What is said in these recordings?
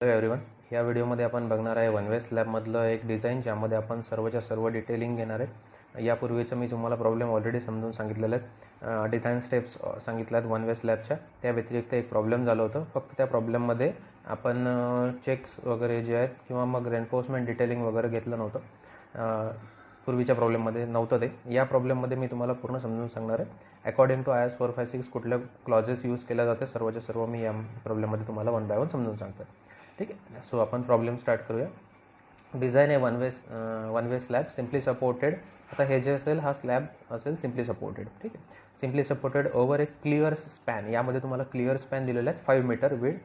Hello everyone, या व्हिडिओमध्ये आपण बघणार आहे वन वे स्लॅबमधलं एक डिझाईन, ज्यामध्ये आपण सर्वच्या सर्व डिटेलिंग घेणार आहे. यापूर्वीचं मी तुम्हाला प्रॉब्लेम ऑलरेडी समजून सांगितलेले आहेत. डिझाईन स्टेप्स सांगितल्या आहेत वन वे स्लॅबच्या. त्या व्यतिरिक्त एक प्रॉब्लेम झालं होतं. फक्त त्या प्रॉब्लेममध्ये आपण चेक्स वगैरे जे आहेत किंवा मग रेन्फोर्समेंट डिटेलिंग वगैरे घेतलं नव्हतं. पूर्वीच्या प्रॉब्लेममध्ये नव्हतं ते. या प्रॉब्लेममध्ये मी तुम्हाला पूर्ण समजून सांगणार आहे. अकॉर्डिंग टू IS 456 कुठल्या क्लॉजेस यूज केल्या जाते सर्वच्या सर्व मी या प्रॉब्लेममध्ये तुम्हाला वन बाय वन समजून सांगतो. ठीक आहे. सो आपण प्रॉब्लेम स्टार्ट करूया. डिझाईन आहे one way slab simply supported. आता हे जे असेल हा स्लॅब असेल सिम्पली सपोर्टेड. ठीक आहे. सिम्पली सपोर्टेड ओव्हर एक क्लिअर स्पॅन. यामध्ये तुम्हाला क्लिअर स्पॅन दिलेला आहे 5 मीटर विड,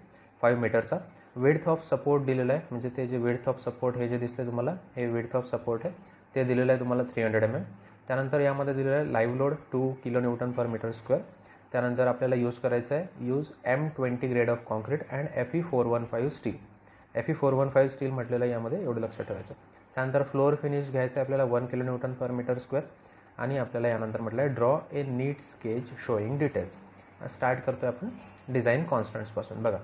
5 मीटरचा. विड्थ ऑफ सपोर्ट दिलेला आहे, म्हणजे ते जे विड्थ ऑफ सपोर्ट हे जे दिसते तुम्हाला, हे विड्थ ऑफ सपोर्ट आहे, ते दिलेलं आहे तुम्हाला 300 mm. त्यानंतर यामध्ये दिलेलं आहे लाईव्ह लोड 2 kN/m². त्यानंतर आपल्याला यूज करायचं आहे M20 grade of concrete and Fe415 steel. Fe415 steel म्हटलेलं आहे यामध्ये, एवढं लक्षात ठेवायचं. त्यानंतर फ्लोअर फिनिश घ्यायचं आहे आपल्याला 1 kN/m². आणि आपल्याला यानंतर म्हटलं आहे draw a neat sketch showing details. Start करतो आहे आपण डिझाईन कॉन्स्टंट्सपासून. बघा,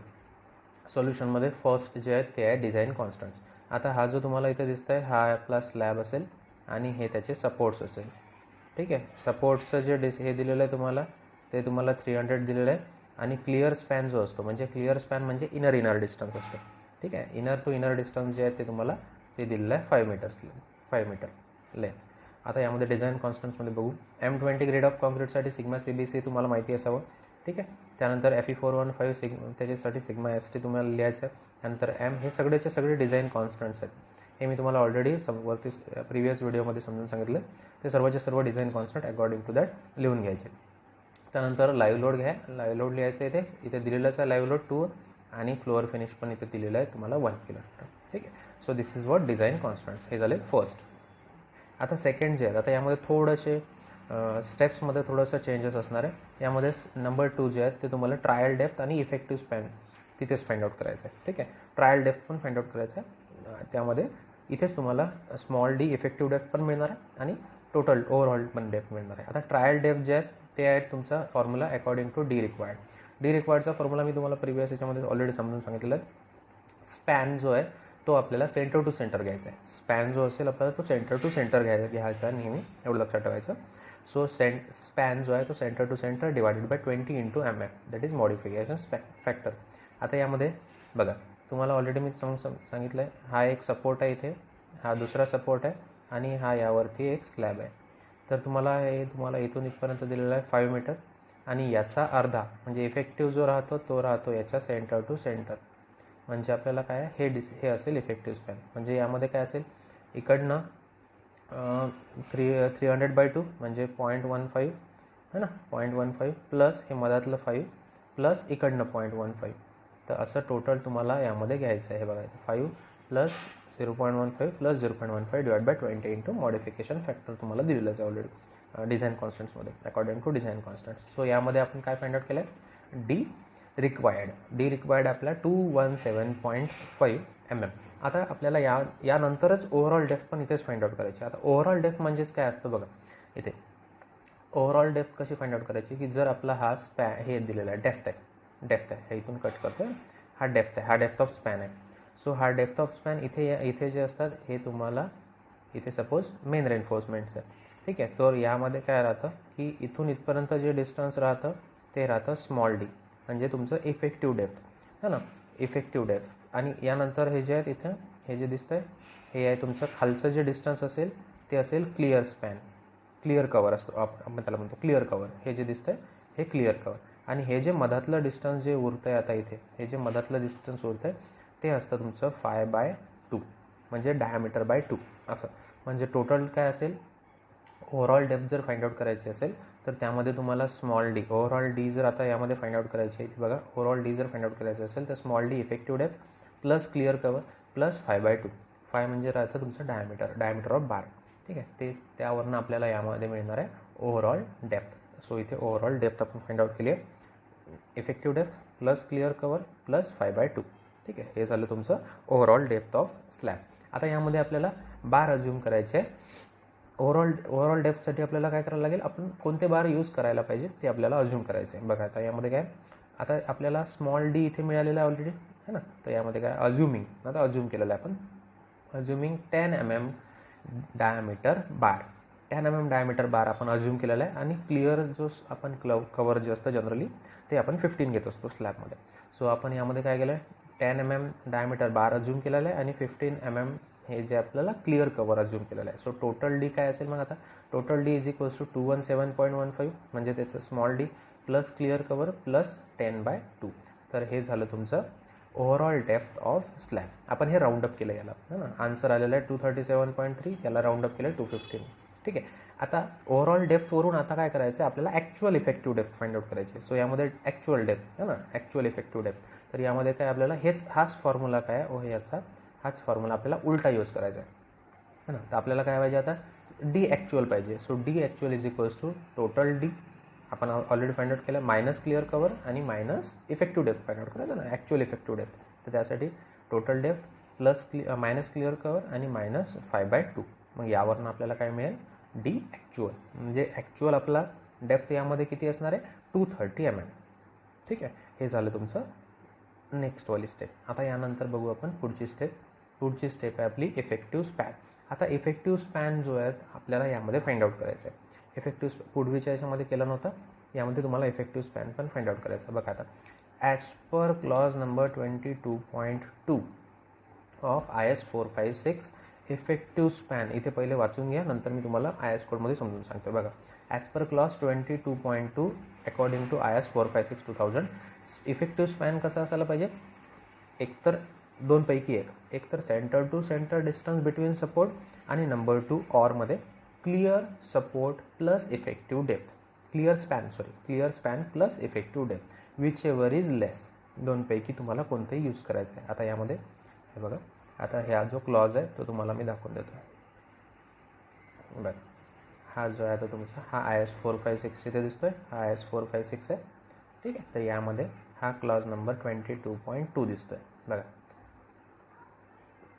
सोल्युशनमध्ये फर्स्ट जे आहे ते आहे डिझाईन कॉन्स्टंट्स. आता हा जो तुम्हाला इथे दिसत आहे हा आपला स्लॅब असेल आणि हे त्याचे सपोर्ट्स असेल. ठीक आहे. सपोर्ट्सचं जे हे दिलेलं आहे तुम्हाला, ते तुम्हाला 300 दिलेलं आहे. आणि क्लिअर स्पॅन जो असतो, म्हणजे क्लिअर स्पॅन म्हणजे इनर डिस्टन्स असते. ठीक आहे. इनर टू इनर डिस्टन्स जे आहे ते तुम्हाला ते दिलेलं आहे 5 मीटर लेंथ. आता यामध्ये डिझाईन कॉन्स्टंट्समध्ये बघू. M20 ग्रेड ऑफ कॉन्क्रीटसाठी सिग्मा CBC तुम्हाला माहिती असावं. ठीक आहे. त्यानंतर Fe415 त्याच्यासाठी सिग्मा ST तुम्हाला लिहायचं आहे. त्यानंतर M हे सगळेचे सगळे डिझाईन कॉन्स्टंट्स आहेत. हे मी तुम्हाला ऑलरेडी वरती प्रिव्हियस व्हिडिओमध्ये समजून सांगितलं. ते सर्वचे सर्व design constant according to that लिहून घ्यायचे. त्यानंतर लाईव्ह लोड घ्या. लाईव्ह लोड लिहायचं आहे इथे दिलेलंच आहे लाईव्ह लोड 2 आणि फ्लोअर फिनिश पण इथे दिलेलं आहे तुम्हाला 1 kN. ठीक आहे. So this is what design constants. हे झाले फर्स्ट. आता सेकंड जे आहेत, आता यामध्ये थोडेसे स्टेप्समध्ये थोडंसं चेंजेस असणार आहे. यामध्ये नंबर 2 जे आहेत ते तुम्हाला ट्रायल डेप्थ आणि इफेक्टिव्ह स्पॅन तिथेच फाइंड आउट करायचं आहे. ठीक आहे. ट्रायल डेप्थ पण फाइंड आउट करायचं आहे. त्यामध्ये इथेच तुम्हाला स्मॉल डी इफेक्टिव्ह डेप्थ पण मिळणार आहे आणि टोटल ओव्हरऑल पण डेप्थ मिळणार आहे. आता ट्रायल डेप्थ जे आहेत ते आहेत तुमचा formula according to D required. D रिक्वायर्डचा फॉर्म्युला मी तुम्हाला प्रिव्हियस याच्यामध्ये ऑलरेडी समजून सांगितलेलं आहे. स्पॅन जो आहे तो आपल्याला सेंटर टू सेंटर घ्यायचा आहे. स्पॅन जो असेल आपल्याला तो सेंटर टू सेंटर घ्यायचा आहे नेहमी, एवढं लक्षात ठेवायचं. सो स्पॅन जो आहे तो centre to centre divided by 20 × mm, that is modification factor. आता यामध्ये बघा, तुम्हाला ऑलरेडी मी सांगितलं आहे, हा एक सपोर्ट आहे इथे, हा दुसरा सपोर्ट आहे आणि हा यावरती एक स्लॅब आहे. तर तुम्हाला इथून इथपर्यंत दिलेला आहे 5 मीटर आणि याचा अर्धा म्हणजे इफेक्टिव्ह जो राहतो तो राहतो याच्या सेंटर टू सेंटर. म्हणजे आपल्याला काय आहे हे असेल इफेक्टिव्ह स्पॅन. म्हणजे यामध्ये काय असेल, इकडनं 300/2 म्हणजे 0.15 है ना, 0.15 प्लस हे मधातलं 5 प्लस इकडनं 0.15. तर असं टोटल तुम्हाला यामध्ये घ्यायचं आहे. हे बघा, 5 plus 0.15 plus 0.15 divide by 20 × modification factor तुम्हाला दिलेलंच आहे ऑलरेडी डिझाईन कॉन्स्टंट्समध्ये according to design constants. So यामध्ये आपण काय फाइंड आउट केलं आहे, डी रिक्वायर्ड आपला 217.5 mm. आता आपल्याला यानंतरच ओव्हरऑल डेप्थ पण इथेच फाइंड आउट करायची. आता ओव्हरऑल डेप्थ म्हणजेच काय असतं बघा, इथे ओव्हरऑल डेप्थ कशी फाइंड आउट करायची, की जर आपला हा हे दिलेला आहे डेप्थ आहे, हे इथून कट करतो, हा डेप्थ आहे, हा डेप्थ ऑफ स्पॅन आहे. सो हा डेप्थ ऑफ स्पॅन इथे जे असतात हे तुम्हाला इथे सपोज मेन रेन्फोर्समेंटचं आहे. ठीक आहे. तर यामध्ये काय राहतं की इथून इथपर्यंत जे डिस्टन्स राहतं ते राहतं स्मॉल डी, म्हणजे तुमचं इफेक्टिव्ह डेप्थ है ना, इफेक्टिव्ह डेप्थ. आणि यानंतर हे जे आहेत इथं हे जे दिसतं आहे हे आहे तुमचं खालचं जे डिस्टन्स असेल ते असेल क्लिअर स्पॅन, क्लिअर कवर असतो आपण त्याला म्हणतो क्लिअर कवर. हे जे दिसतं आहे हे क्लिअर कवर. आणि हे जे मधातलं डिस्टन्स जे उरतं आहे आता इथे, हे जे मधातलं डिस्टन्स उरतं आहे ते असतं तुमचं 5/2 म्हणजे डायमीटर बाय 2 असं. म्हणजे टोटल काय असेल, ओव्हरऑल डेप्थ जर फाइंड आउट करायची असेल तर त्यामध्ये तुम्हाला स्मॉल डी, ओव्हरऑल डी जर आता यामध्ये फाइंड आउट करायची आहे, बघा ओव्हरऑल डी जर फाइंड आउट करायचं असेल तर small D effective depth plus clear cover plus 5/2. 5 म्हणजे राहतं तुमचं डायमीटर ऑफ बार. ठीक आहे. ते त्यावरनं आपल्याला यामध्ये मिळणार आहे ओव्हरऑल डेप्थ. सो इथे ओव्हरऑल डेप्थ आपण फाइंड आउट केली आहे, effective depth plus clear cover plus 5/2. ठीक आहे. हे झालं तुमचं ओव्हरऑल डेप्थ ऑफ स्लॅब. आता यामध्ये आपल्याला बार अज्युम करायचे आहे. ओव्हरऑल डेप्थसाठी आपल्याला काय करायला लागेल, आपण कोणते बार यूज करायला पाहिजे ते आपल्याला अज्युम करायचं आहे. बघा आता यामध्ये काय, आता आपल्याला स्मॉल डी इथे मिळालेला आहे ऑलरेडी, है ना. तर यामध्ये काय अज्युमिंग, आता अज्युम केलेलं आहे आपण, अज्युमिंग 10 mm डायमीटर बार, 10 mm डायमीटर बार आपण अज्युम केलेला आहे. आणि क्लिअर जो आपण कवर जे असतं जनरली ते आपण 15 घेत असतो स्लॅबमध्ये. सो आपण यामध्ये काय केलं आहे, 10 mm डायमीटर बार अज्युम केलेला आहे आणि 15 mm हे जे आपल्याला क्लिअर कवर अज्युम केलेलं आहे. सो टोटल डी काय असेल मग आता, total D is equals to 217.15 म्हणजे त्याचं small D plus clear cover plus 10/2. तर हे झालं तुमचं ओव्हरऑल डेप्थ ऑफ स्लॅब. आपण हे राऊंडअप केलं याला, है ना. आन्सर आलेलं आहे 237.3, याला राऊंडअप केलं आहे 215. ठीक आहे. आता ओव्हरऑल डेप्थवरून आता काय करायचं आहे, आपल्याला actual effective depth find out करायची आहे. सो यामध्ये ॲक्च्युअल डेप्थ, है ना, ॲक्च्युअल इफेक्टिव्ह डेप्थ. तर यामध्ये काय आपल्याला हाच फॉर्म्युला काय आहे, याचा हाच फॉर्म्युला आपल्याला उलटा यूज करायचा आहे, है ना. तर आपल्याला काय पाहिजे आता, डी ॲक्च्युअल पाहिजे. So D actual is equals to total D आपण ऑलरेडी फाइंड आउट केलं, मायनस क्लिअर कवर आणि minus effective depth find out करायचं ना, ॲक्च्युअल इफेक्टिव्ह डेप्थ. तर त्यासाठी total depth plus minus clear cover आणि मायनस 5/2. मग यावरनं आपल्याला काय मिळेल, डी ॲक्च्युअल. म्हणजे ॲक्च्युअल आपला डेप्थ यामध्ये किती असणार आहे, 230 mm. ठीक आहे. हे झालं तुमचं नेक्स्टवाली स्टेप. आता यानंतर बघू आपण पुढची स्टेप. पुढची स्टेप आहे आपली इफेक्टिव्ह स्पॅन. आता इफेक्टिव्ह स्पॅन जो आहे आपल्याला यामध्ये फाइंड आउट करायचं आहे. इफेक्टिव्ह पूर्वीच्या याच्यामध्ये केलं नव्हतं, यामध्ये तुम्हाला इफेक्टिव्ह स्पॅन पण फाइंड आउट करायचं आहे. बघा आता, as per clause number 22.2 of IS 456 effective span, इथे पहिले वाचून घ्या, नंतर मी तुम्हाला IS कोडमध्ये समजून सांगतो. बघा, as per clause 22.2 according to IS 456-2000 effective span कसा असायला पाहिजे, एकतर दोनपैकी एक तर centre to centre distance between support आणि नंबर 2 ऑरमध्ये clear support plus effective depth, clear span plus effective depth, whichever is less. दोनपैकी तुम्हाला कोणतंही यूज करायचं आहे. आता यामध्ये हे बघा, आता ह्या जो क्लॉज आहे तो तुम्हाला मी दाखवून देतो. बरं, हा जो आहे आता तुमचा हा IS 456 इथे दिसतोय, हा IS 456 आहे. ठीक आहे. तर यामध्ये हा क्लॉज नंबर 22.2 दिसतोय. बघा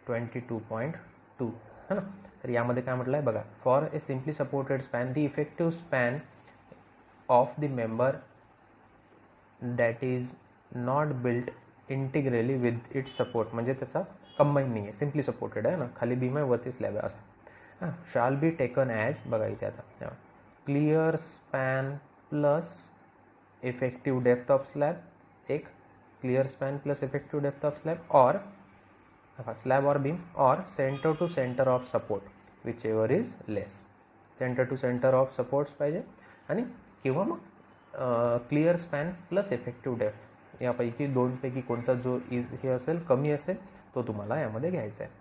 22.2, है ना. तर यामध्ये काय म्हटलं आहे बघा, for a simply supported span the effective span of the member that is not built integrally with its support, म्हणजे त्याचा कंबाईन नाही आहे, सिम्पली सपोर्टेड आहे ना, खाली बीम आहे वरती स्लॅब आहे असं. हां, शाल बी टेकन ॲज, बघा इथे आता clear span plus effective depth of slab, एक clear span plus effective depth of slab, or slab or beam, or centre to centre of support whichever is less. Centre to centre of supports पाहिजे आणि किंवा मग clear span plus effective depth, यापैकी दोनपैकी कोणता जो हे असेल, कमी असेल, तो तुम्हाला यामध्ये घ्यायचा आहे.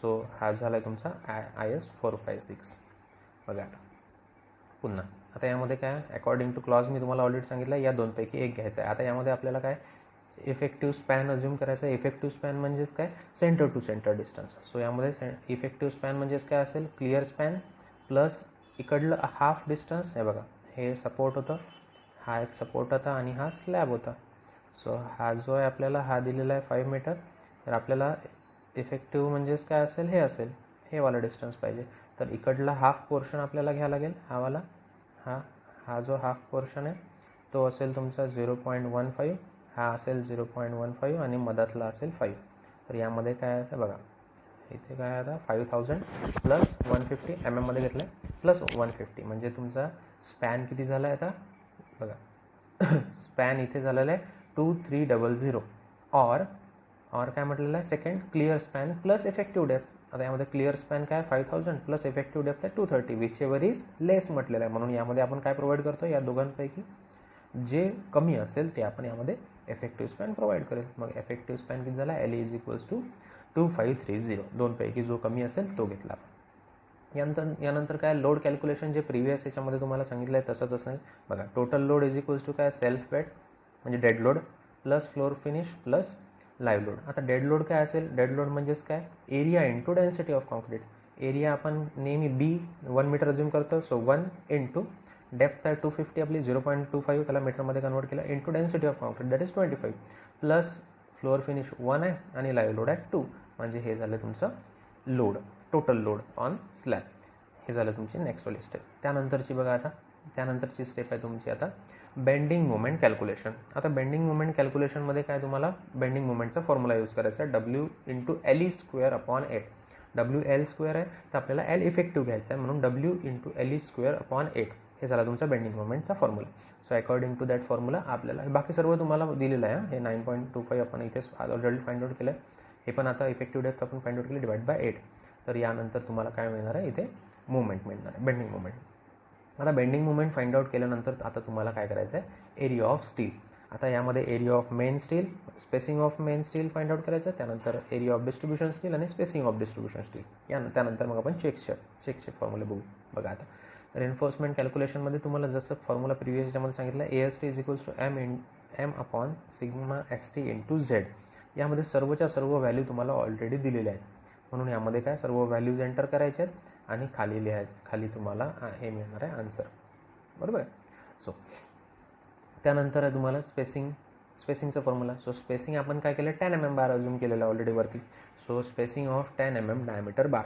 सो हा झाला आहे तुमचा IS 456. बघा आता पुन्हा, आता यामध्ये काय अकॉर्डिंग टू क्लॉज मी तुम्हाला ऑलरेडी सांगितलं, या दोनपैकी एक घ्यायचा आहे. आता यामध्ये आपल्याला काय इफेक्टिव्ह स्पॅन अज्युम करायचा आहे. इफेक्टिव्ह स्पॅन म्हणजेच काय, centre to centre distance. So यामध्ये इफेक्टिव्ह स्पॅन म्हणजेच काय असेल, क्लिअर स्पॅन प्लस इकडलं हाफ डिस्टन्स. हे बघा, हे सपोर्ट होतं, हा एक सपोर्ट होता आणि हा स्लॅब होता. सो हा जो आहे आपल्याला हा दिलेला आहे 5 मीटर. तर आपल्याला इफेक्टिव्ह म्हणजेच काय असेल, हे असेल, हे वाला डिस्टन्स पाहिजे. तर इकडला हाफ पोर्शन आपल्याला घ्यावा लागेल, हा वाला, हा जो हाफ पोर्शन आहे तो असेल तुमचा 0.15, हा असेल 0.15 आणि मधातला असेल 5. तर यामध्ये काय असेल बघा, इथे काय आता 5000 प्लस 150 mm मध्ये घेतलं आहे, प्लस 150 म्हणजे तुमचा स्पॅन किती झाला आहे आता बघा. स्पॅन इथे झालेला आहे 2300, और काय म्हटलेलं आहे, second clear span plus effective depth. आता यामध्ये क्लिअर स्पॅन काय 5000 प्लस इफेक्टिव्ह डेप्थ आहे 230, विच एव्हर इज लेस म्हटलेलं आहे. म्हणून यामध्ये आपण काय प्रोव्हाइड करतो, या दोघांपैकी जे कमी असेल ते आपण यामध्ये इफेक्टिव्ह स्पॅन प्रोव्हाइड करेल. मग इफेक्टिव्ह स्पॅन किती झाला, LE इज इक्वल्स टू 2530. दोनपैकी जो कमी असेल तो घेतला. यानंतर काय लोड कॅल्क्युलेशन, जे प्रिव्हियस याच्यामध्ये तुम्हाला सांगितलं आहे तसंच असणार. बघा, total load is equals to काय, सेल्फ वेट म्हणजे dead load plus floor finish plus live load. आता डेड लोड काय असेल, डेड लोड म्हणजेच काय, area into density of concrete. Area आपण नेहमी बी 1 मीटर अज्युम करतो. सो 1 इंटू डेप्थ आहे 250 आपली 0.25, त्याला मीटरमध्ये कन्वर्ट केलं, into density of concrete that is 25, plus floor finish 1 आहे आणि लाईव्ह लोड आहे 2. म्हणजे हे झालं तुमचं load, total load on slab. हे झालं तुमची नेक्स्ट वाली स्टेप. त्यानंतरची बघा, आता त्यानंतरची स्टेप आहे तुमची आता बेंडिंग मोमेंट कॅल्क्युलेशन. आता बेंडिंग मोमेंट कॅल्क्युलेशनमध्ये काय तुम्हाला बेंडिंग मोमेंटचा फॉर्म्युला यूज करायचा आहे, W/LE²/8. WL² आहे तर आपल्याला L इफेक्टिव्ह घ्यायचा आहे, म्हणून W/LE²/8 हे झाला तुमचा बेंडिंग मोमेंटचा formula. So according to that formula आपल्याला बाकी सर्व तुम्हाला दिलेलं आहे. हे 9.25 आपण इथे ऑलरेडी फाइंड आउट केलं आहे. हे पण आता इफेक्टिव्ह डेप्थ आपण फाइंड आउट केली /8. तर यानंतर तुम्हाला काय मिळणार आहे, इथे मुवमेंट मिळणार आहे, बेंडिंग मुवमेंट. आता बेंडिंग मुवमेंट फाइंड आउट केल्यानंतर आता तुम्हाला काय करायचं आहे, एरिया ऑफ स्टील. आता यामध्ये area of main steel, spacing of main steel find out करायचं आहे, त्यानंतर एरिया ऑफ डिस्ट्रीब्युशन स्टील आणि स्पेसिंग ऑफ डिस्ट्रीब्युशन स्टील. त्यानंतर मग आपण चेकचे फॉर्म्युले बघू. बघा आता रेन्फोर्समेंट कॅल्क्युलेशनमध्ये तुम्हाला जसं फॉर्म्युला प्रिव्हियस ज्यामध्ये सांगितलं, AST = M/ST/Z. यामध्ये सर्वच्या सर्व व्हॅल्यू तुम्हाला ऑलरेडी दिलेल्या आहेत, म्हणून यामध्ये काय सर्व व्हॅल्यूज एंटर करायचे आहेत आणि खाली लिहायचं, खाली तुम्हाला हे मिळणार आहे आन्सर, बरोबर आहे. सो त्यानंतर आहे तुम्हाला स्पेसिंगचा फॉर्म्युला. सो स्पेसिंग आपण काय केलं, 10 mm बार अज्यूम केलेला ऑलरेडी वरती. So spacing of 10 mm diameter bar.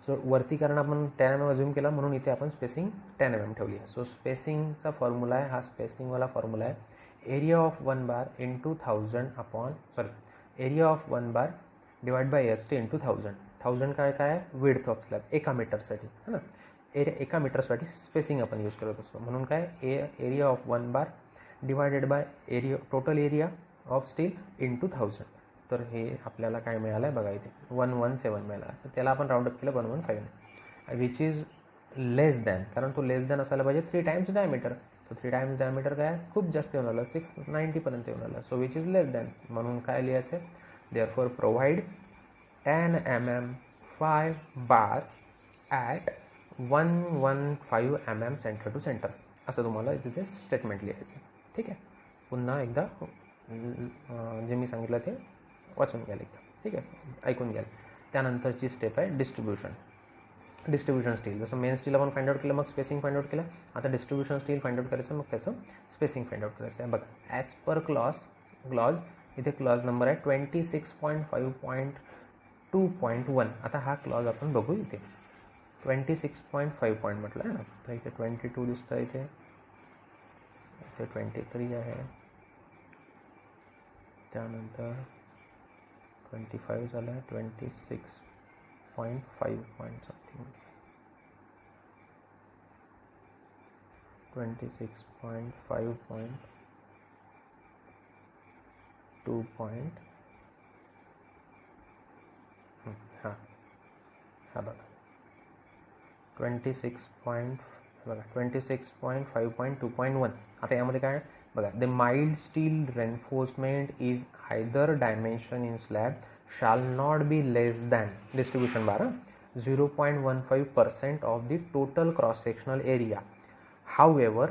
So वरती कारण आपण 10 mm अज्यूम केला म्हणून इथे आपण स्पेसिंग 10 mm ठेवली आहे. सो स्पेसिंगचा फॉर्म्युला आहे, हा स्पेसिंगवाला फॉर्म्युला आहे, area of 1 bar into 1000 area of 1 bar divide by AST into 1000 काय आहे, विड्थ ऑफ स्लॅब एका मीटरसाठी, है ना. एका मीटरसाठी स्पेसिंग आपण यूज करत असतो, म्हणून काय area of 1 bar divided by total area of steel into 1000. तर हे आपल्याला काय मिळालं आहे बघा, इथे 117 मिळाला. तर त्याला आपण राऊंडअप केलं 115, विच इज लेस दॅन, कारण तो लेस दॅन असायला पाहिजे 3 टाइम्स डायमीटर. तर 3 टाइम्स डायमीटर काय खूप जास्त येऊन आलं, 690 येऊन आलं. So which is less than, म्हणून काय लिहायचं, therefore provide 10 mm 5 bars at 115 mm centre to centre, असं तुम्हाला तिथे स्टेटमेंट लिहायचं. ठीक आहे, पुन्हा एकदा जे मी सांगितलं ते वाचून घ्याल एकदा, ठीक आहे, ऐकून घ्याल. त्यानंतरची स्टेप आहे डिस्ट्रीब्युशन स्टील. जसं मेन स्टील आपण फाइंड आउट केलं, मग स्पेसिंग फाइंड आउट केलं. आता डिस्ट्रीब्युशन स्टील फाइंड आउट करायचं, मग त्याचं स्पेसिंग फाइंड आउट करायचं आहे. बघा ॲज पर क्लॉज इथे क्लॉज नंबर आहे 26.5.2.1. आता हा क्लॉज आपण बघू, इथे 26.5 पॉईंट म्हटलं आहे ना, तर इथे 22 दिसतं, इथे 23 आहे, त्यानंतर 25 झालं आहे, 26.5 पॉईंट समथिंग, 26.5.2. हा बघा 26.5.2.1. आता यामध्ये काय बघा, the mild steel reinforcement is either dimension in slab shall not be less than distribution bar 0.15% of the total cross sectional area. However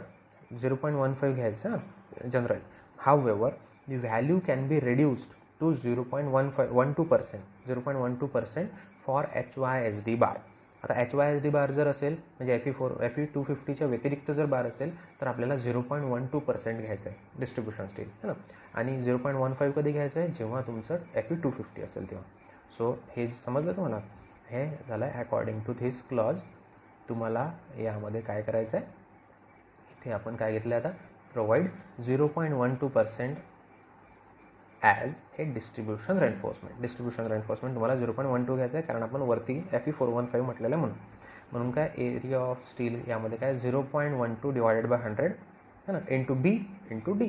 0.15 घ्यायचं general. However the value can be reduced to 0.12% for HYSD bar. आता HYSD बार जर असेल म्हणजे Fe250च्या व्यतिरिक्त जर बार असेल तर आपल्याला 0.12% घ्यायचं आहे डिस्ट्रीब्युशन स्टील, है ना. आणि 0.15 कधी घ्यायचं आहे, जेव्हा तुमचं Fe250 असेल तेव्हा. सो हे समजलं तुम्हाला, हे झालं आहे अकॉर्डिंग टू धिस क्लॉज. तुम्हाला यामध्ये काय करायचं आहे, इथे आपण काय घेतलं आता, प्रोव्हाइड 0.12% ॲज हे डिस्ट्रीब्युशन रेन्फोर्समेंट तुम्हाला 0.12 घ्यायचं आहे, कारण आपण वरती Fe415 म्हटलेलं आहे म्हणून काय एरिया ऑफ स्टील यामध्ये काय 0.12 डिवायडेड बाय 100, है ना, into B into D.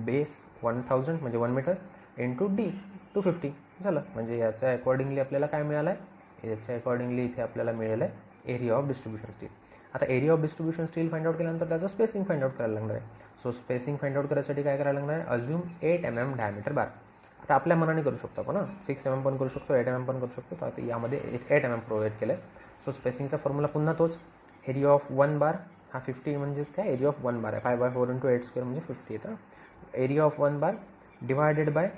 Base 1000 म्हणजे 1 मीटर इंटू D 250 झालं. म्हणजे याच्या अकॉर्डिंगली आपल्याला काय मिळालं आहे, याच्या अकॉर्डिंगली इथे आपल्याला मिळालं आहे एरिया ऑफ डिस्ट्रीब्युशन स्टील. आता area of distribution steel find out केल्यानंतर त्याचं स्पेसिंग फाइंड आउट करायला लागणार आहे. सो स्पेसिंग फाइंड आउट करायसाठी काय करायला लागणार आहे, अज्यूम 8 mm डायमीटर बार. आता आपल्या मनाने करू शकतो आपण, 6 mm पण करू शकतो, 8 mm पण करू शकतो. तर आता यामध्ये 8 mm प्रोव्हाइड केलं आहे. सो स्पेसिंगचा फॉर्म्युला पुन्हा तोच, एरिया ऑफ 1 बार हा 50 म्हणजेच काय, एरिया ऑफ 1 बार आहे 5/4 × 8² म्हणजे 50 येतं. Area of 1 bar divided by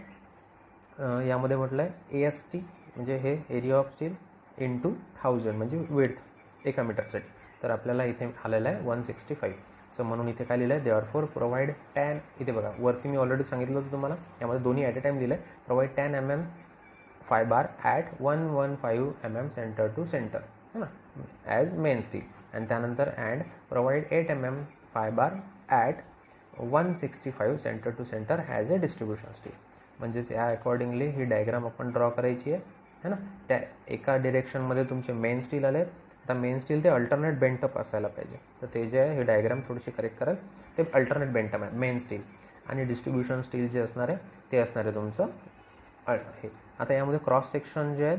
यामध्ये म्हटलं आहे AST म्हणजे हे एरिया ऑफ स्टील इंटू 1000 म्हणजे विड्थ एका मीटरसाठी. तर आपल्याला इथे आलेलं आहे 165. सो म्हणून इथे काय लिहिलं आहे, देअरफॉर प्रोव्हाइड 10, इथे बघा वरती मी ऑलरेडी सांगितलं होतं तुम्हाला, यामध्ये दोन्ही ॲट अ टाईम लिहिलं आहे. Provide 10 mm 5 bar at 115 mm centre to centre, है ना, ॲज मेन स्टील. आणि त्यानंतर and provide 8 mm 5 bar at 165 centre to centre as a distribution steel. म्हणजेच या अकॉर्डिंगली ही डायग्राम आपण ड्रॉ करायची आहे ना. त्या एका डिरेक्शनमध्ये तुमचे मेन स्टील आले. आता मेन स्टील ते अल्टरनेट बेंटअप असायला पाहिजे. तर ते जे आहे हे डायग्राम थोडीशी करेक्ट कराल. ते अल्टरनेट बेंटअप आहे मेन स्टील. आणि डिस्ट्रीब्युशन स्टील जे असणार आहे ते असणार आहे तुमचं हे. आता यामध्ये क्रॉस सेक्शन जे आहेत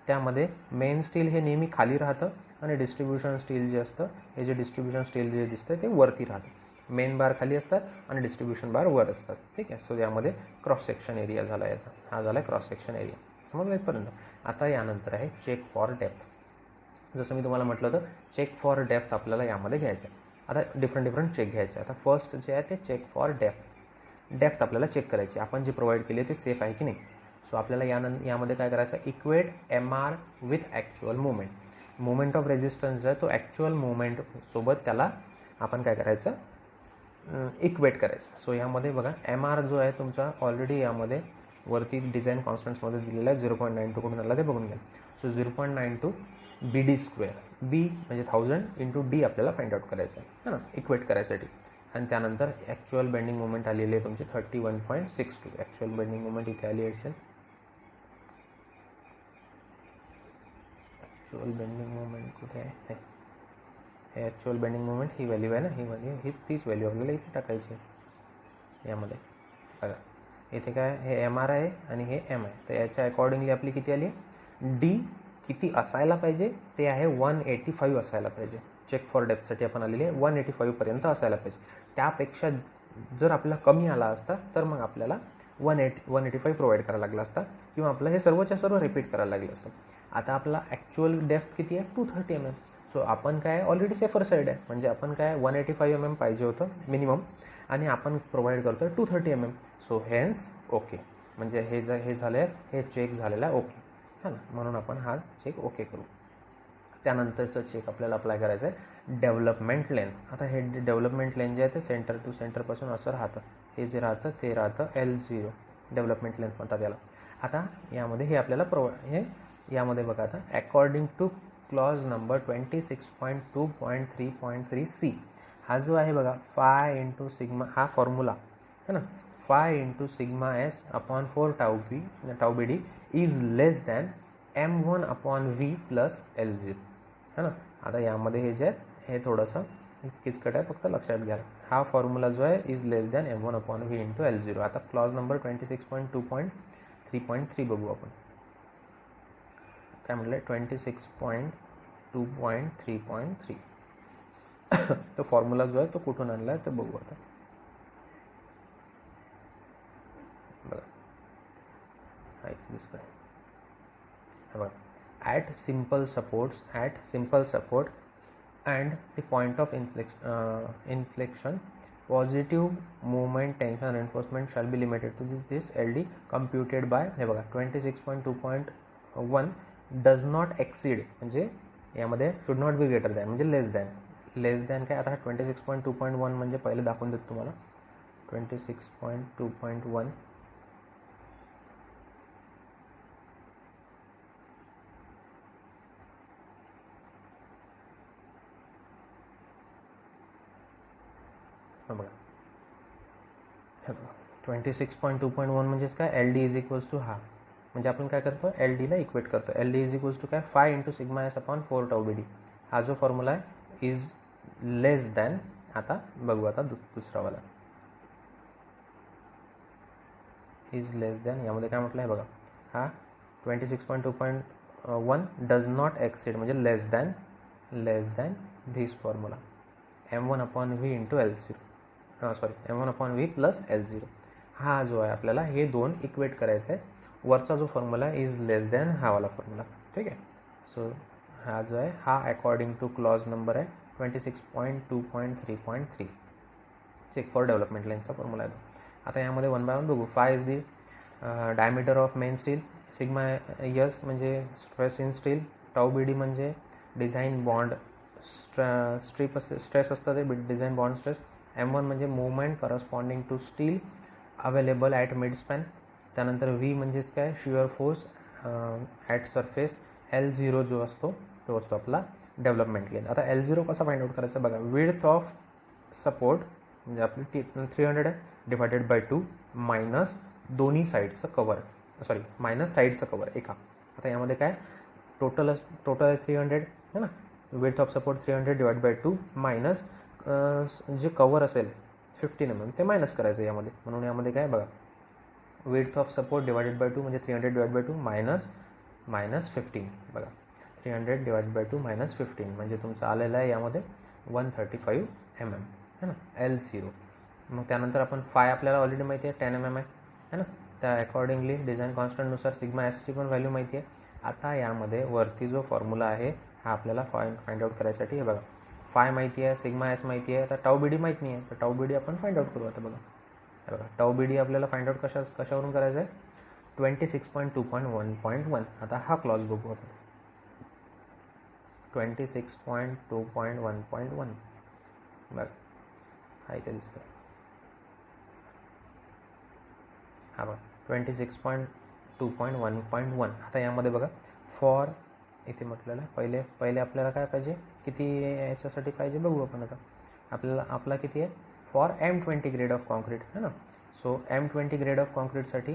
त्यामध्ये मेन स्टील हे नेहमी खाली राहतं आणि डिस्ट्रीब्युशन स्टील जे असतं हे जे डिस्ट्रीब्युशन स्टील जे दिसतं ते वरती राहतं. मेन बार खाली असतात आणि डिस्ट्रीब्युशन बार वर असतात. ठीक आहे. सो यामध्ये क्रॉस सेक्शन एरिया झाला याचा. हा झाला क्रॉस सेक्शन एरिया. समजलं इथपर्यंत. आता यानंतर आहे चेक फॉर डेप्थ. जसं मी तुम्हाला म्हटलं होतं चेक फॉर डेप्थ आपल्याला यामध्ये घ्यायचं आहे. आता डिफरंट चेक घ्यायचे. आता फर्स्ट जे आहे ते चेक फॉर डेप्थ आपल्याला चेक करायची. आपण जी प्रोव्हाइड केली ते सेफ आहे की नाही. सो आपल्याला यामध्ये काय करायचं आहे, equate MR with actual movement. Movement of resistance जो आहे तो ॲक्च्युअल मुवमेंटसोबत त्याला आपण काय करायचं, इक्वेट करायचं. सो यामध्ये बघा MR जो आहे तुमचा ऑलरेडी यामध्ये वरती डिझाईन कॉन्स्टंट्समध्ये दिलेला आहे. 0.92 कुठून आला ते बघून घ्या. So 0.92 BD². B म्हणजे 1000 × D आपल्याला फाइंड आउट करायचं आहे ना, इक्वेट करायसाठी. आणि त्यानंतर ॲक्च्युअल बेंडिंग मुवमेंट आलेली आहे तुमची 31.62. ॲक्च्युअल बेंडिंग मुवमेंट इथे आली असेल. ॲक्च्युअल बेंडिंग मुवमेंट कुठे आहे, हे ॲक्च्युअल बेंडिंग मुवमेंट ही व्हॅल्यू आहे ना, ही व्हॅल्यू ही तीच व्हॅल्यू आपल्याला इथे टाकायची आहे. यामध्ये बघा इथे काय हे MR आहे आणि हे M आहे. तर याच्या अकॉर्डिंगली आपली किती आली, D किती असायला पाहिजे ते आहे 185 असायला पाहिजे. चेक फॉर डेप्थसाठी आपण आलेली आहे 185पर्यंत असायला पाहिजे. त्यापेक्षा जर आपल्याला कमी आला असता तर मग आपल्याला 185 प्रोव्हाइड करायला लागला असता किंवा आपलं हे सर्वच्या सर्व रिपीट करायला लागलं असतं. आता आपला ॲक्च्युअल डेप्थ किती आहे 230 mm. सो आपण काय ऑलरेडी सेफर साईड आहे. म्हणजे आपण काय 185 mm पाहिजे होतं मिनिमम आणि आपण प्रोव्हाइड करतो 230 mm. So hence okay. म्हणजे हे झालं आहे, हे चेक झालेलं आहे ओके हां ना. म्हणून आपण हा चेक ओके करू. त्यानंतरचं चेक आपल्याला अप्लाय करायचं आहे डेव्हलपमेंट लेंथ. आता हे डेव्हलपमेंट लेंथ जे आहे ते सेंटर टू सेंटरपासून असं राहतं. हे जे राहतं ते राहतं L0. डेव्हलपमेंट लेंथ म्हणतात याला. आता यामध्ये हे आपल्याला हे यामध्ये बघा आता according two clause number 26.2.3.3C हा जो आहे बघा फाय इंटू सिग्मा हा फॉर्म्युला है ना, five into sigma S/4 tau BD is less than M1/V plus L0 है ना. आता यामध्ये हे जे आहे हे थोडंसं किचकट आहे, फक्त लक्षात घ्या. हा फॉर्म्युला जो आहे is less than M1/V into L0. आता क्लॉज नंबर 26.2.3.3 बघू आपण. काय म्हटलं 26.2.3.3. तो फॉर्म्युला जो आहे तो कुठून आणला आहे ते बघू आता. बघा दिसतं आहे बघा. At simple support and the point of inflection positive movement tension enforcement shall be limited to this LD computed by हे बघा 26.2.1 डज नॉट एक्सीड. म्हणजे यामध्ये should not be greater than म्हणजे लेस दॅन काय. आता 26.2.1 म्हणजे पहिले दाखवून देतो तुम्हाला. 26.2.1 बघा 26.2.1 म्हणजेच काय LD इज इक्वल्स टू हा. म्हणजे आपण काय करतो LDला इक्वेट करतो. LD इज इक्वल्स टू काय 5 into sigma S/4 tau BD. हा जो फॉर्म्युला आहे इज लेस दॅन. आता बघू आता दुसरावाला इज लेस दॅन. यामध्ये काय म्हटलं आहे बघा हा 26.2.1 डज नॉट एक्सीड म्हणजे less than this formula M1/V into L0 M1/V plus L0. हा जो आहे आपल्याला हे दोन इक्वेट करायचं आहे. वरचा जो फॉर्म्युला इज लेस दॅन हा वाला फॉर्म्युला. ठीक आहे. सो हा जो आहे हा अकॉर्डिंग टू क्लॉज नंबर आहे 26.2.3.3 चेक फॉर डेव्हलपमेंट लेन्सचा फॉर्म्युला आहे. आता यामध्ये 1 बाय 1 बघू. Phi is the diameter of main steel. Sigma S म्हणजे stress in steel. Tau BD म्हणजे डिझाईन बॉन्ड स्ट्रेस असतं ते डिझाईन बॉन्ड स्ट्रेस. M1 म्हणजे movement corresponding to steel available at mid span. त्यानंतर V म्हणजेच काय shear force at surface. L0 जो असतो तो असतो आपला डेव्हलपमेंट लेंथ. आता L0 कसा फाइंड आउट करायचा बघा. विड्थ ऑफ सपोर्ट म्हणजे आपली 300 आहे डिवायडेड बाय 2 मायनस दोन्ही साईडचं कवर, सॉरी मायनस साईडचं कवर एका. आता यामध्ये काय टोटल आहे 300 है ना. Width of support 300 divide by 2 minus जे कवर असेल 15 mm ते मायनस करायचं यामध्ये. म्हणून यामध्ये काय बघा width of support divided by 2 म्हणजे 300 डिवाइड बाय 2 मायनस 15 बघा 300 डिवाइड बाय 2 मायनस 15 म्हणजे तुमचं आलेलं आहे यामध्ये 135 mm है ना L0. मग त्यानंतर आपण फाय आपल्याला ऑलरेडी माहिती आहे 10 mm आहे ना. त्या अकॉर्डिंगली डिझाईन कॉन्स्टंटनुसार सिग्मा एसची पण व्हॅल्यू माहिती आहे. आता यामध्ये वरती जो फॉर्म्युला आहे हा आपल्याला फाइंड आउट करायसाठी हे बघा फाय माहिती आहे, सिग्मा एस माहिती आहे, आता टाऊ बी डी माहीत नाही आहे, तर टाऊ बी डी आपण फाइंड आउट करू. आता बघा टाऊ बी डी आपल्याला फाइंड आउट कशावरून करायचं आहे 26.2.1.1. आता हा क्लॉज बघू आपण 26.2.1.1 बघा हा इथे दिसतं हा बघा 26.2.1.1. आता यामध्ये बघा फॉर इथे म्हटलेलं पहिले आपल्याला काय पाहिजे किती याच्यासाठी पाहिजे बघू आपण. आता आपला किती आहे for M20 grade of concrete है ना. सो M20 ग्रेड ऑफ कॉन्क्रीटसाठी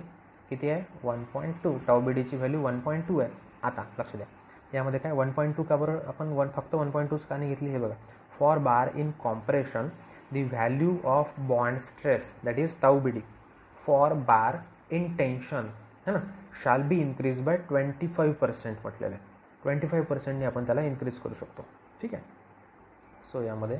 किती आहे 1.2. टाऊ बी डीची व्हॅल्यू 1.2 आहे. आता लक्ष द्या यामध्ये काय 1.2 का बरं आपण फक्त 1.2 का नाही घेतली हे बघा for bar in compression the value of bond stress that is tau B D for bar in tension है ना शाल बी इन्क्रीज बाय 25% म्हटलेलं आहे. 25%ने आपण त्याला इन्क्रीज करू शकतो. ठीक आहे. सो यामध्ये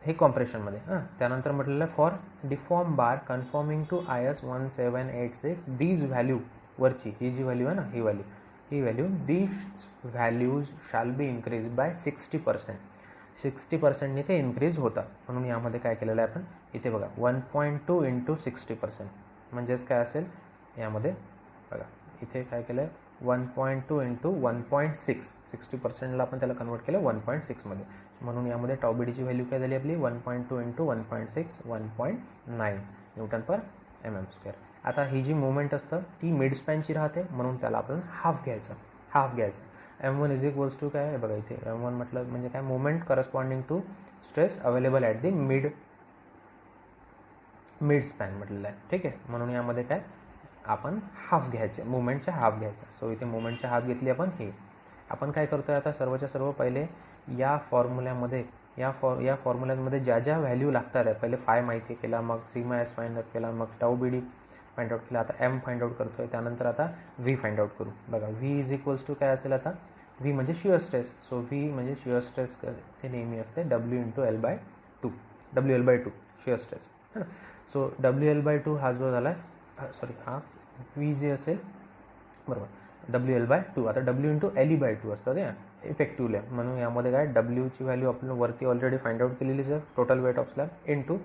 हे कॉम्प्रेशनमध्ये त्यानंतर म्हटलेलं for deform bar conforming to IS 1786 these value वरची ही जी व्हॅल्यू आहे ना ही value these values shall be increase by 60%. 60%ने ते इन्क्रीज होतात. म्हणून यामध्ये काय केलेलं आहे आपण इथे बघा 1.2 इंटू 60% म्हणजेच काय असेल यामध्ये बघा इथे काय केलं आहे 1.2 इंटू 1.6 60%ला आपण त्याला कन्वर्ट केलं 1.6 मध्ये. म्हणून यामध्ये टाऊ बी डीची व्हॅल्यू काय झाली आपली 1.2 इंटू 1.6 1.9 न्यूटन पर mm². आता ही जी मुवमेंट असतं ती मिड स्पॅनची राहते म्हणून त्याला आपण हाफ घ्यायचं. M1 इज इक्वल्स टू काय आहे बघा इथे M1 म्हटलं म्हणजे काय movement corresponding to stress available at the mid span म्हटलेलं आहे. ठीक आहे. म्हणून यामध्ये काय आपण हाफ घ्यायचे मुवमेंटच्या हाफ घ्यायचा. सो इथे मुवमेंटच्या हाफ घेतली आपण. हे आपण काय करतोय आता सर्वच्या सर्व पहिले या फॉर्म्युल्यामध्ये ज्या ज्या व्हॅल्यू लागतात आहे पहिले फाय माहिती केला मग सिग्मा एस फाइंड आउट केला मग tau B D find out केला. आता M फाइंड आउट करतोय त्यानंतर आता V फाइंड आउट करू. बघा V इज इक्वल्स टू काय असेल आता V म्हणजे शिअर स्ट्रेस. सो V म्हणजे शिअर स्ट्रेस ते नेहमी असते WL/2 शिअर स्ट्रेस है ना. सो WL/2 हा जो झाला सॉरी हा V जे असेल बरोबर WL/2. आता W/LE/2 असतं ते इफेक्टिव्हली. म्हणून यामध्ये काय Wची व्हॅल्यू आपण वरती ऑलरेडी फाइंड आउट केलेलीच आहे total weight of slab into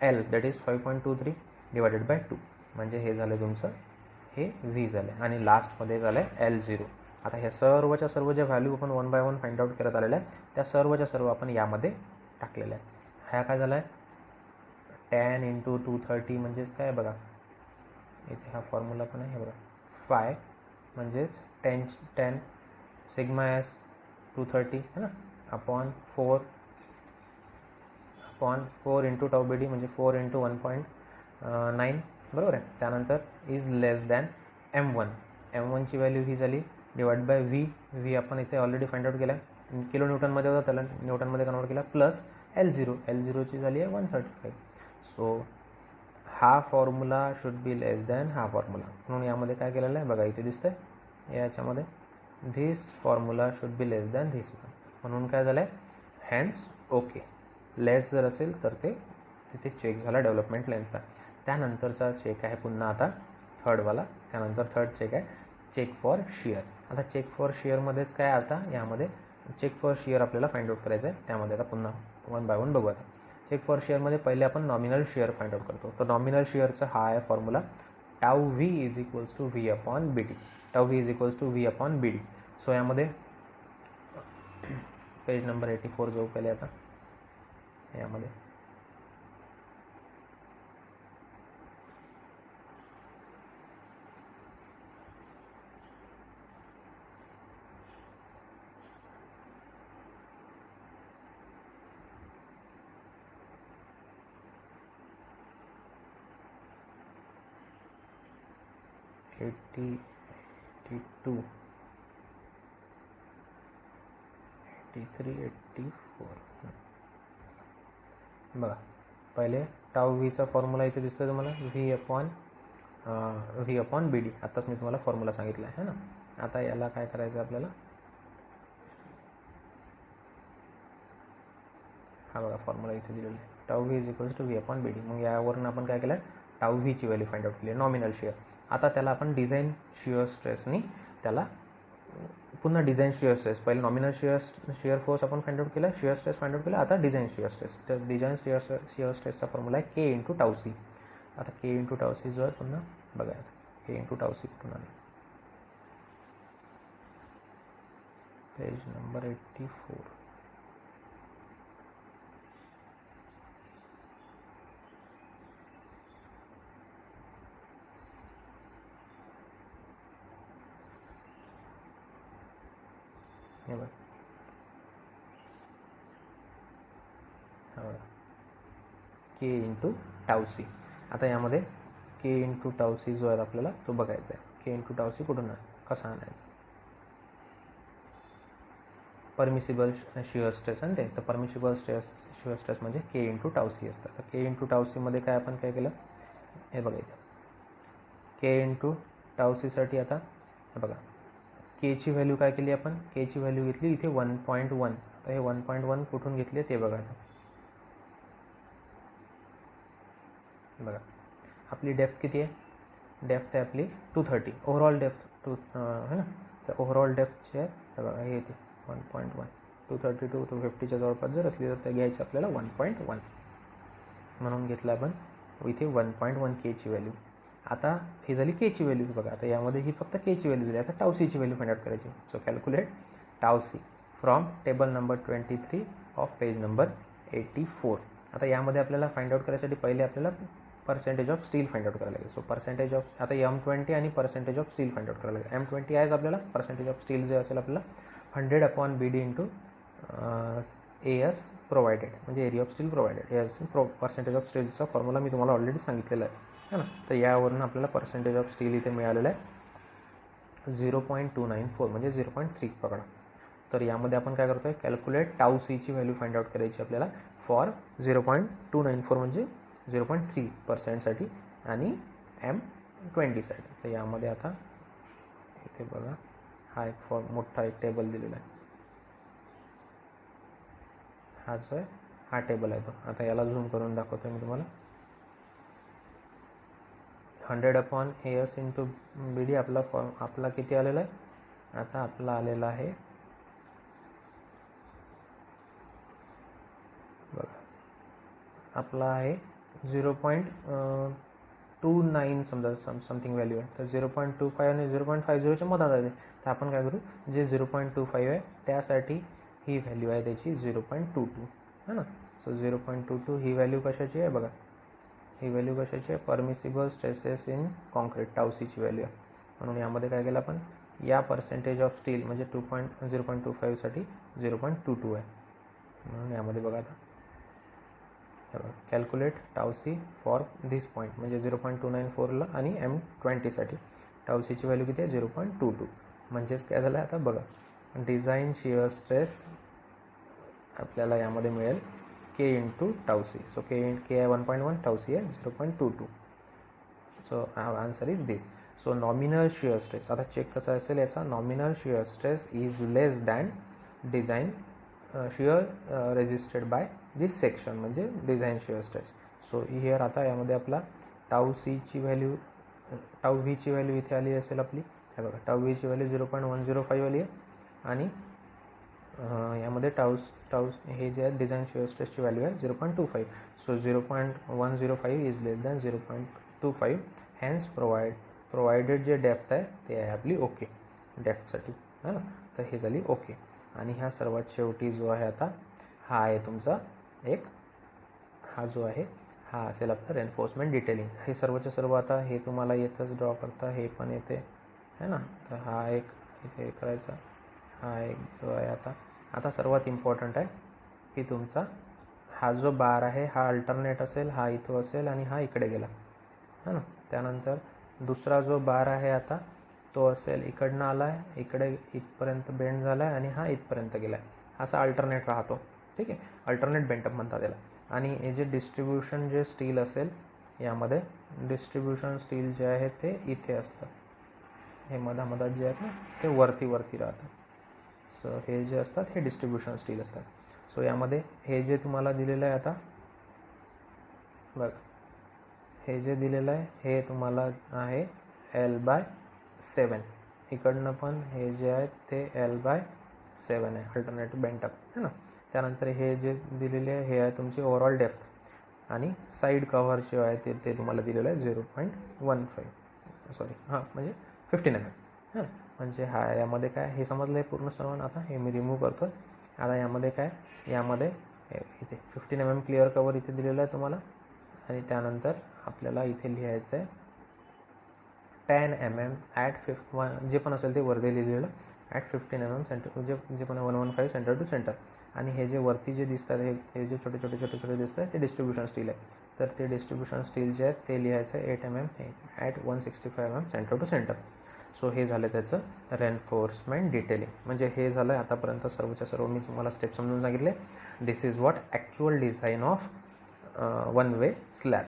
L that is 5.23 divided by 2 म्हणजे हे झालं तुमचं हे V झालं आणि लास्टमध्ये झालं आहे L0. आता ह्या सर्वच्या सर्व ज्या व्हॅल्यू आपण 1 बाय 1 फाइंड आउट करत आलेल्या आहे त्या सर्वच्या सर्व आपण यामध्ये टाकलेल्या आहे. ह्या काय झालं आहे 10 इंटू 230 म्हणजेच काय बघा इथे हा फॉर्म्युला पण आहे बघा फाय म्हणजेच 10 सिग्मा एस 230 है ना upon 4 into tau B D म्हणजे 4 इंटू 1.9 बरोबर आहे. त्यानंतर इज लेस दॅन M1ची व्हॅल्यू ही झाली डिवाइड बाय V आपण इथे ऑलरेडी फाइंड आउट केला किलो न्यूटनमध्ये होता त्याला न्यूटनमध्ये कन्वर्ट केला प्लस L0ची झाली आहे 135. सो हा formula should be less than हा फॉर्म्युला. म्हणून यामध्ये काय केलेलं आहे बघा इथे दिसतंय याच्यामध्ये this formula should be less than this one. म्हणून काय झालं आहे हॅन्स ओके. लेस जर असेल तर ते तिथे चेक झाला डेव्हलपमेंट लेन्सचा. त्यानंतरचा चेक आहे पुन्हा आता थर्डवाला. त्यानंतर थर्ड चेक आहे चेक फॉर शिअर. आता चेक फॉर शिअरमध्येच काय आता यामध्ये चेक फॉर शिअर आपल्याला फाइंड आउट करायचं आहे. त्यामध्ये आता पुन्हा 1 बाय 1 बघू. आता चेक फॉर शिअरमध्ये पहिले आपण नॉमिनल शिअर फाइंड आउट करतो. तर नॉमिनल शिअरचा हा आहे formula tau V is equals to V upon B D. Tau V is equals to V upon B D. So यामध्ये पेज नंबर 84 जाऊ पहिले आता यामध्ये 82, 83, 84. बघा, पहिले टाऊ व्हीचा फॉर्म्युला इथे दिसतोय तुम्हाला, व्ही अपॉन बी डी. आत्ताच मी तुम्हाला फॉर्म्युला सांगितला आहे ना. आता याला काय करायचं आपल्याला, हा बघा फॉर्म्युला इथे दिलेला आहे, tau V is equals to V upon B D. मग यावरून आपण काय केलं, टाऊ व्हीची व्हॅल्यू फाइंड आउट केली आहे, नॉमिनल शिअर. आता त्याला आपण डिझाईन शिअर स्ट्रेसनी त्याला पुन्हा डिझाईन शिअर स्ट्रेस, पहिले नॉमिनल शिअर फोर्स आपण फाइंड आउट केला, शिअर स्ट्रेस फाइंड आउट केला. आता डिझाईन शिअर स्ट्रेस. तर डिझाईन शिअर स्ट्रेसचा फॉर्म्युला आहे के इंटू टाऊ सी. आता के इंटू टाऊ सी जो आहे पुन्हा बघा, के इंटू टाऊ सी कुठून आलं, पेज नंबर 84. हे बघा, के इंटू टाऊ सी. आता यामध्ये के इंटू टाऊ सी जो आहे आपल्याला तो बघायचा आहे. के इंटू टाऊ सी कुठून कसा आणायचा, परमिसिबल शिअर स्ट्रेस आणि ते, तर परमिसिबल शिअर स्ट्रेस म्हणजे के इंटू टाऊ सी असतं. तर के इंटू टाऊ सीमध्ये काय आपण काय केलं, हे बघायचं, के इंटू टाऊ सीसाठी आता हे बघा, केची व्हॅल्यू काय केली आपण, केची व्हॅल्यू घेतली इथे 1.1. तर हे 1.1 कुठून घेतले ते बघा. बघा आपली डेप्थ किती आहे, डेप्थ आहे आपली 230, ओव्हरऑल डेप्थ है ना. तर ओव्हरऑल डेप्थची आहे बघा, हे येते 1.1. 232 250च्या जवळपास जर असली तर ते घ्यायचं आपल्याला 1.1 म्हणून घेतलं आपण इथे 1.1 केची व्हॅल्यू. आता ही झाली केची व्हॅल्यू. बघा आता यामध्ये ही फक्त केची व्हॅल्यू दिली. आता टाऊ सीची व्हॅल्यू फाइंड आउट करायची. So calculate tau C from table number 23 of page number 84. आता यामध्ये आपल्याला फाइंड आउट करायसाठी पहिले आपल्याला percentage of steel find out करायला लागेल. सो पर्सेंटेज ऑफ, आता M20 आणि percentage of steel find out करायला लागेल. M20 आहेच आपल्याला, पर्सेंटेज ऑफ स्टील जे असेल आपल्याला 100 upon B D into AS provided, म्हणजे एरिया ऑफ स्टील प्रोव्हाइडेड. हे असेल पर्सेंटेज ऑफ स्टीलचा फॉर्म्युला मी तुम्हाला ऑलरेडी सांगितलेला आहे ना. तर यावरून आपल्याला पर्सेंटेज ऑफ स्टील इथे मिळालेलं आहे 0.294, म्हणजे 0.3 पकडा. तर यामध्ये आपण काय करतोय, कॅल्क्युलेट टाऊ सीची व्हॅल्यू फाइंड आउट करायची आपल्याला फॉर 0.294 म्हणजे 0.3% आणि M20साठी. तर यामध्ये आता इथे बघा, हा एक मोठा एक टेबल दिलेला आहे, हा जो आहे हा टेबल आहे तो. आता याला झूम करून दाखवतो मी तुम्हाला. 100 अपॉन AS इंटू बी डी आपला किती आलेला आहे, आता आपला आलेला आहे बघा, आपला आहे 0.29 समजा समथिंग व्हॅल्यू आहे. तर 0.25 आणि 0.50च्या मधात आहे. तर आपण काय करू, जे 0.25 आहे त्यासाठी ही व्हॅल्यू आहे त्याची 0.22 है ना. सो 0.22 ही व्हॅल्यू कशाची आहे बघा, ही व्हॅल्यू कशाची आहे, permissible stresses in concrete tau सीची व्हॅल्यू आहे. म्हणून यामध्ये काय केलं आपण, या पर्सेंटेज ऑफ स्टील म्हणजे 0.25 साठी 0.22 आहे. म्हणून यामध्ये बघा आता calculate tau C for this point, म्हणजे 0.294ला आणि M20साठी टाऊ सीची व्हॅल्यू किती आहे 0.22. म्हणजेच काय झालं आता बघा, डिझाईन शिअर स्ट्रेस आपल्याला यामध्ये मिळेल K into tau c. So K आहे 1.1, टाऊ सी आहे 0.22. So answer is this. So nominal shear stress, आता चेक कसा असेल याचा, nominal shear stress is less than design shear resisted by this section, म्हणजे design shear stress. So here आता यामध्ये आपला टाऊ सीची व्हॅल्यू, टाऊ व्हीची व्हॅल्यू इथे आली असेल आपली, हे बघा टाऊ व्हीची व्हॅल्यू 0.105 आली आहे आणि यामध्ये टाऊ हे जे आहे डिझाईन शिअर स्ट्रेसची व्हॅल्यू आहे 0.25. So 0.105 is less than 0.25. Hence provided जे डेप्थ आहे ते आहे आपली ओके डेप्थसाठी, है ना. तर हे झाली ओके. आणि ह्या सर्वात शेवटी जो आहे आता हा आहे तुमचा एक, हा जो आहे हा असेल आपला रेन्फोर्समेंट डिटेलिंग. हे सर्वच्या सर्व आता हे तुम्हाला येतच ड्रॉ करता, हे पण येते है ना. तर हा एक इथे करायचा, हा एक जो आहे आता सर्वात इम्पॉर्टंट आहे की तुमचा हा जो बार आहे हा अल्टरनेट असेल, हा इथं असेल आणि हा इकडे गेला है ना. त्यानंतर दुसरा जो बार आहे आता तो असेल इकडनं आला आहे, इकडे इथपर्यंत बेंड झाला आहे आणि हा इथपर्यंत गेला आहे, असा अल्टरनेट राहतो. ठीक आहे, अल्टरनेट बेंटअप म्हणतात त्याला. आणि हे जे डिस्ट्रीब्युशन जे स्टील असेल यामध्ये, डिस्ट्रीब्युशन स्टील जे आहे ते इथे असतं, हे मधामधात जे आहेत ना ते वरती राहतं. सो हे जे असतात हे डिस्ट्रीब्युशन स्टील असतात. सो यामध्ये हे जे तुम्हाला दिलेलं आहे आता बघ, हे जे दिलेलं आहे हे तुम्हाला आहे L/7. इकडनं पण हे जे आहे ते L/7 आहे, अल्टरनेट बेंटअप है ना. त्यानंतर हे जे दिलेले आहे हे आहे तुमची ओव्हरऑल डेप्थ आणि साईड कव्हर जे आहे ते तुम्हाला दिलेलं आहे 0.15 सॉरी म्हणजे 15 mm हां. म्हणजे यामध्ये काय हे समजलं आहे पूर्ण समान. आता हे मी रिमूव्ह करतो. आता यामध्ये काय, यामध्ये इथे 15 mm क्लिअर कवर इथे दिलेलं आहे तुम्हाला. आणि त्यानंतर आपल्याला इथे लिहायचं आहे 10 mm ॲट जे पण असेल ते वरती लिहिलेलं ॲट 15 mm सेंटर, जे पण 115 सेंटर टू सेंटर. आणि हे जे वरती जे दिसतात हे जे छोटे छोटे दिसत आहे ते डिस्ट्रीब्युशन स्टील आहे. तर ते डिस्ट्रीब्युशन स्टील जे आहे ते लिहायचं आहे 8 mm at 165 mm centre to centre. So हे झालं त्याचं रेन्फोर्समेंट डिटेलिंग. म्हणजे हे झालं आतापर्यंत सर्वच्या सर्व मी तुम्हाला स्टेप समजून सांगितले. This is what actual design of one way slab.